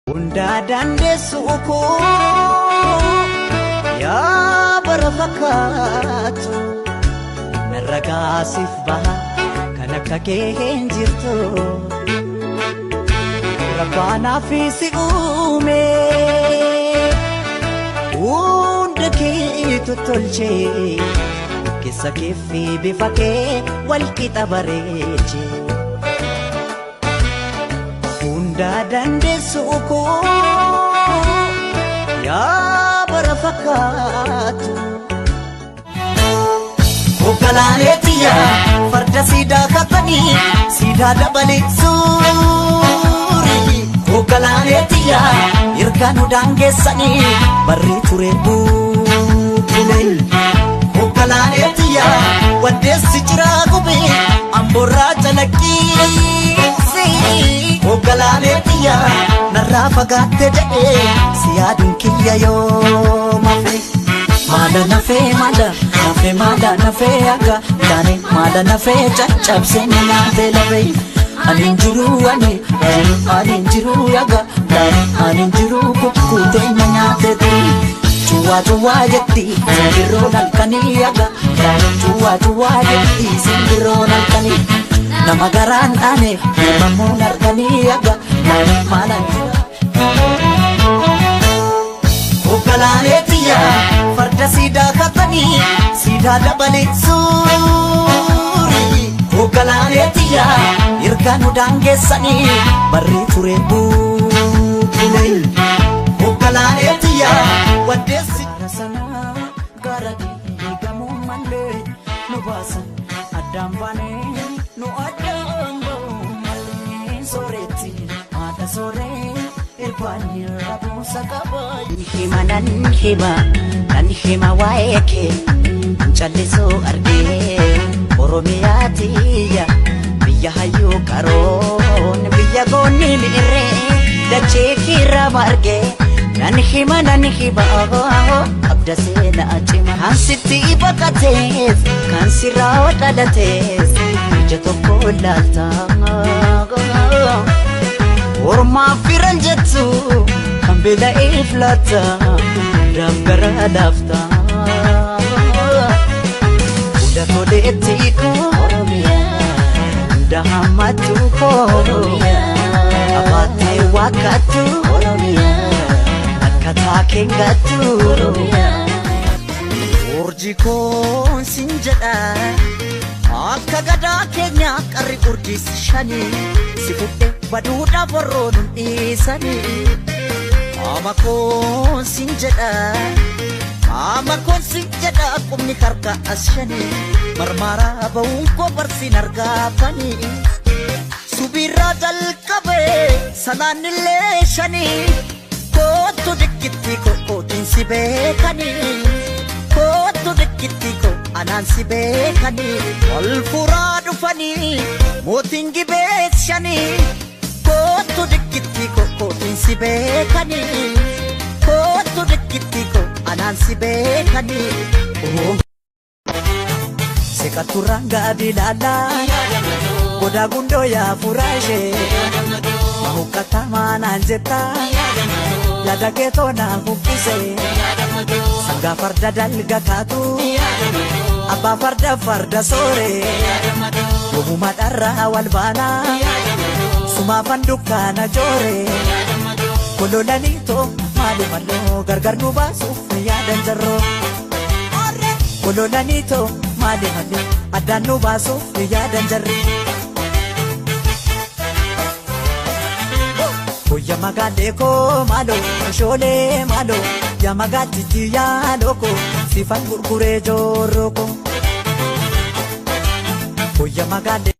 Hunda dandeessu koo yaa bara fakkaatu narra gaasiif baha kan akka kee hin jirtu rabbaanaa fi si uume hunda kee tottolchee keessa kee fi bifa kee wal qixa bareeche hunda dandeessu koo yaa bara fakkaatu Hoggalaaleetiya farda siidaa kaffanii siidaa dabalee suuri Hoggalaaleetiya ergaan daangeessanii barri ture buukule Hoggalaaleetiya waddeessi jiraa gubee amborraa calaqqiisi Hoggalaaleetiya narraa fagaatte jedhee si yaaduun kiyya yoo mafe Mada nafe aga Dane mada nafe caccabse nyaate lafe Anin jiru aga Dane anin jiru kukkute nyaate turi Cuwa jetti simbirroon halkanii aga Dane cuwa jetti simbirroon halkanii Nama garaan ane himamuun arganii aga Dane maalan jira Hoggalaaleetiya farda siidaa kaffanii siidaa dabalee suuri Hoggalaaleetiya ergaan daangeessanii barri ture buukule Hoggalaaleetiya waddeessi sanaa gara diigamuu malee nu baasan addaan baanee nu addaan ba'uu malee sooretti haadha sooree irbaanii rabuusa qabaa nan hima waa'ee kee callisuu argee Oromiyaatiyya biyya hayyuu qaroon biyya goonni mi'irree dachee kiirra margee nan hima abda seenaa cima kan sitti baqatees kan sirraa dhalatees ija tokko laaltaa Ormaa firan jettu kan beela'eef laata daggara laafta hunda toleetti koo hunda hammattu koo abaatee wakkattu akkataa keengattu urjii koon sin jedha akka gadaa keenya qarri urjiis shanii si fudhe baduudhaaf warroon dhiisanii Ama koon sin jedha qubni harka as shanii marmaraa ba'uun koo barsiin argaafanii subirraa jalqabee sanaanillee shanii kootu dikkitti kootiin si beekanii kootu dikkitti anaan si beekanii wal furaa dhufanii mootiin gibees shanii kootu dikkitti kootiin si beekanii kootu dikkitti anaan si beekanii Sekaturaan gaadii laalaa godaa gundoo yaa furaa ishee mahukkataa maanaan jettaa yaada keetoo naa buqqisee sangaa farda dalga kaatu abbaa farda sooree yoomuma dharraa wal baanaa sumaafan dukkaana jooree kololaniitoo maalumalloo gargar nu baasuuf yaadan jarroo kololaniitoo maalumalloo addaan nu baasuuf yaadan jarree Hoya magaalee koo maaloo shoolee maaloo yaa magaattitti yaaloo koo sifan gurguree joorroo koo Hoya magaalee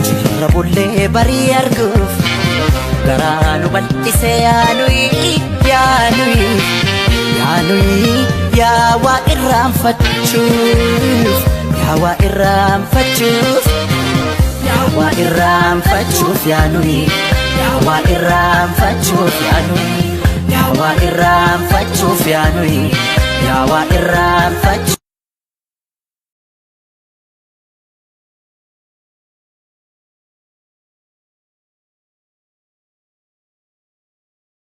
Jirra bullee barii arguuf garaa nu bal'isee yaanuyi yaa waa irraanfachuuf yaanuyi Yawa irraanfachuuf yaanui yawa irraanfachuuf